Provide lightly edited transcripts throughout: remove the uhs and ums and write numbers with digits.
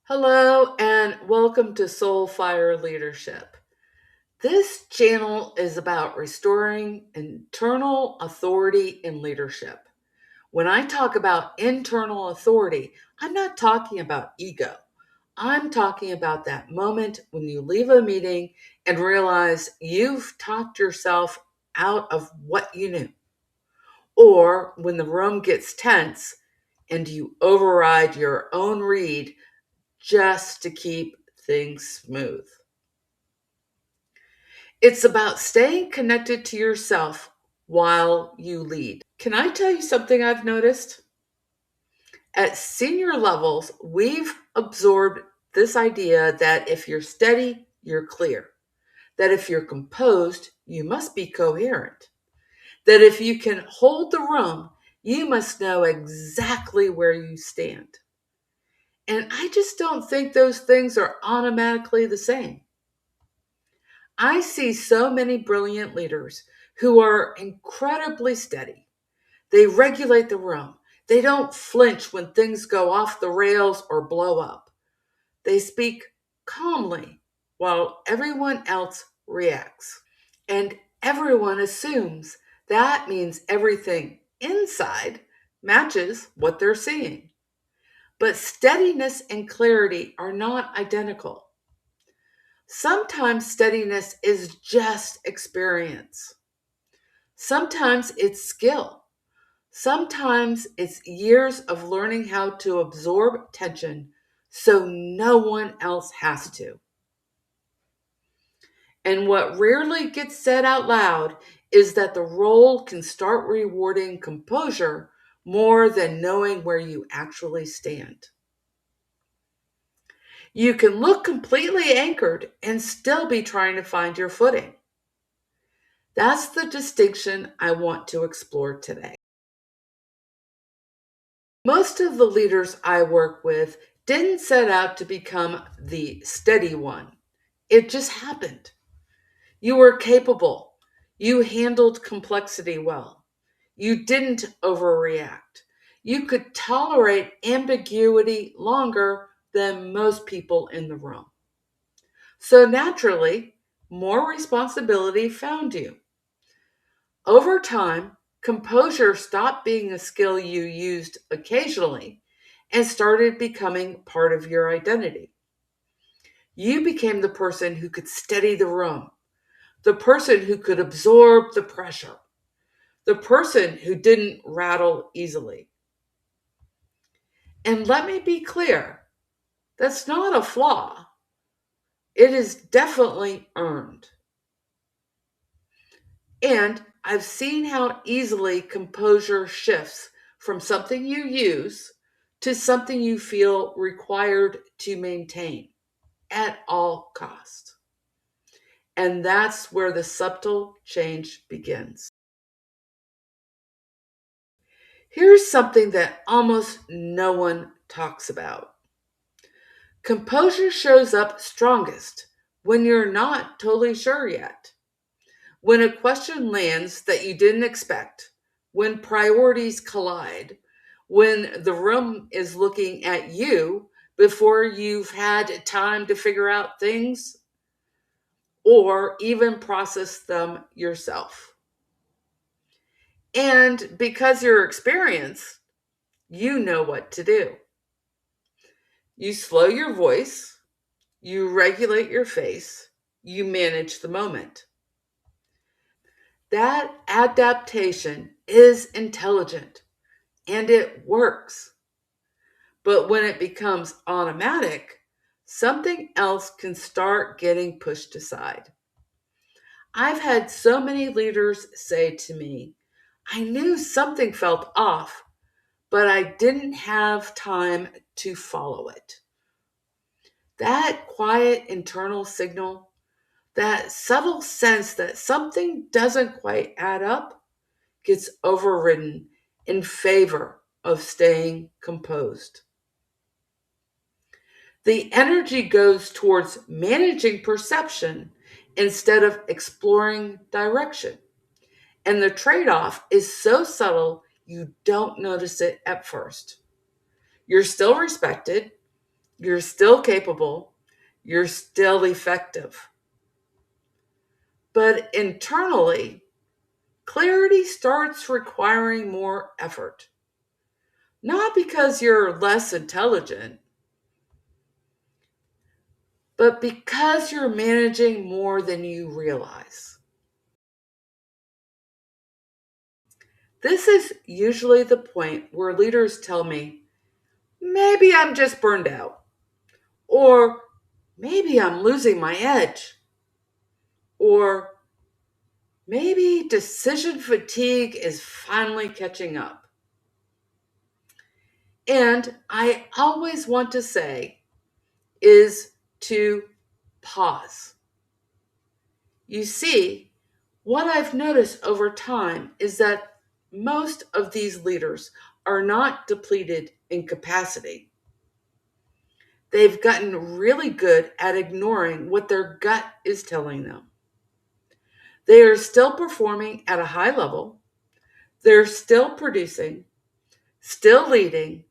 Hello and welcome to Soul Fire Leadership. This channel is about restoring internal authority in leadership. When I talk about internal authority, I'm not talking about ego. I'm talking about that moment when you leave a meeting and realize you've talked yourself out of what you knew, or when the room gets tense and you override your own read just to keep things smooth. It's about staying connected to yourself while you lead. Can I tell you something I've noticed? At senior levels, we've absorbed this idea that if you're steady, you're clear. That if you're composed, you must be coherent. That if you can hold the room, you must know exactly where you stand. And I just don't think those things are automatically the same. I see so many brilliant leaders who are incredibly steady. They regulate the room. They don't flinch when things go off the rails or blow up. They speak calmly while everyone else reacts. And everyone assumes that means everything inside matches what they're seeing. But steadiness and clarity are not identical. Sometimes steadiness is just experience. Sometimes it's skill. Sometimes it's years of learning how to absorb tension so no one else has to. And what rarely gets said out loud is that the role can start rewarding composure more than knowing where you actually stand. You can look completely anchored and still be trying to find your footing. That's the distinction I want to explore today. Most of the leaders I work with didn't set out to become the steady one. It just happened. You were capable. You handled complexity well. You didn't overreact. You could tolerate ambiguity longer than most people in the room. So naturally, more responsibility found you. Over time, composure stopped being a skill you used occasionally and started becoming part of your identity. You became the person who could steady the room, the person who could absorb the pressure, the person who didn't rattle easily. And let me be clear, that's not a flaw. It is definitely earned. And I've seen how easily composure shifts from something you use to something you feel required to maintain at all costs. And that's where the subtle change begins. Here's something that almost no one talks about. Composure shows up strongest when you're not totally sure yet. When a question lands that you didn't expect, when priorities collide, when the room is looking at you before you've had time to figure out things or even process them yourself. And because you're experienced, you know what to do. You slow your voice, you regulate your face, you manage the moment. That adaptation is intelligent and it works. But when it becomes automatic, something else can start getting pushed aside. I've had so many leaders say to me, I knew something felt off, but I didn't have time to follow it. That quiet internal signal, that subtle sense that something doesn't quite add up, gets overridden in favor of staying composed. The energy goes towards managing perception instead of exploring direction. And the trade off is so subtle you don't notice it at first. You're still respected, You're still capable. You're still effective. But internally, clarity starts requiring more effort. Not because you're less intelligent, but because you're managing more than you realize. This is usually the point where leaders tell me, maybe I'm just burned out, or maybe I'm losing my edge, or maybe decision fatigue is finally catching up. And I always want to say is to pause. You see, what I've noticed over time is that most of these leaders are not depleted in capacity. They've gotten really good at ignoring what their gut is telling them. They are still performing at a high level, they're still producing, still leading,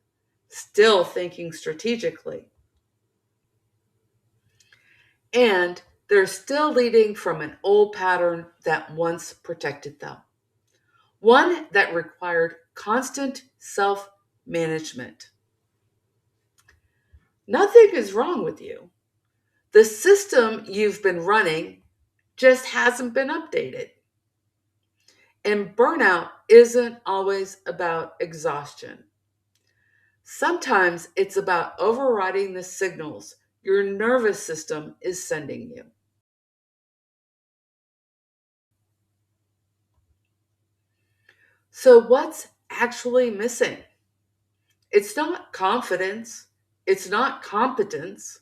still thinking strategically. And they're still leading from an old pattern that once protected them, one that required constant self management. Nothing is wrong with you. The system you've been running just hasn't been updated. And burnout isn't always about exhaustion. Sometimes it's about overriding the signals your nervous system is sending you. So, what's actually missing? It's not confidence, it's not competence,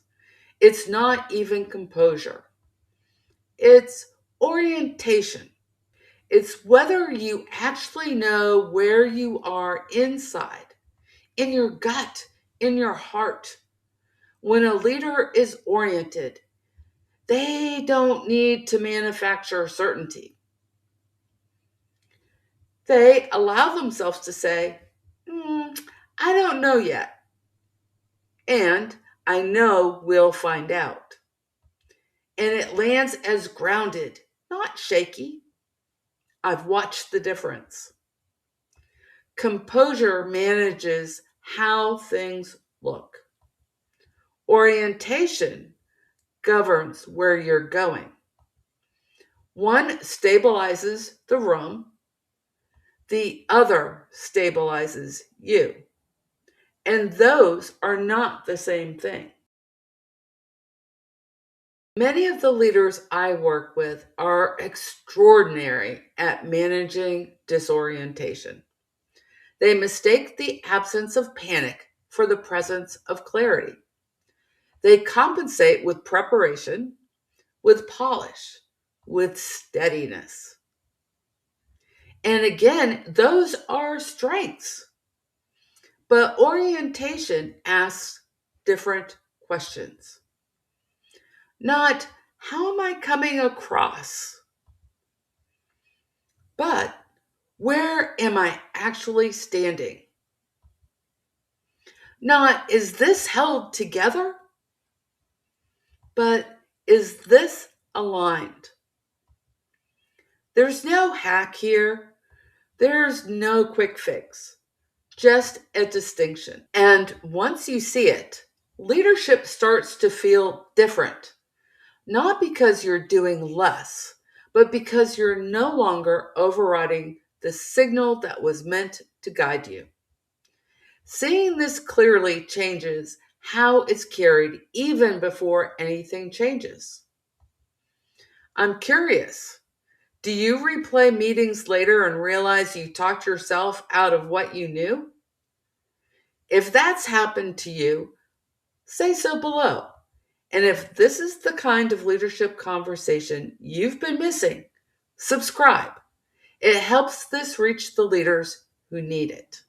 it's not even composure. It's orientation. It's whether you actually know where you are inside, in your gut, in your heart. When a leader is oriented, they don't need to manufacture certainty. They allow themselves to say, I don't know yet, and I know we'll find out. And it lands as grounded, not shaky. I've watched the difference. Composure manages how things look. Orientation governs where you're going. One stabilizes the room, the other stabilizes you. And those are not the same thing. Many of the leaders I work with are extraordinary at managing disorientation. They mistake the absence of panic for the presence of clarity. They compensate with preparation, with polish, with steadiness. And again, those are strengths. But orientation asks different questions. Not, how am I coming across? But, where am I actually standing? Not, is this held together? But, is this aligned? There's no hack here. There's no quick fix. Just a distinction. And once you see it, leadership starts to feel different. Not because you're doing less, but because you're no longer overriding the signal that was meant to guide you. Seeing this clearly changes how it's carried even before anything changes. I'm curious. Do you replay meetings later and realize you talked yourself out of what you knew? If that's happened to you, say so below. And if this is the kind of leadership conversation you've been missing, subscribe. It helps this reach the leaders who need it.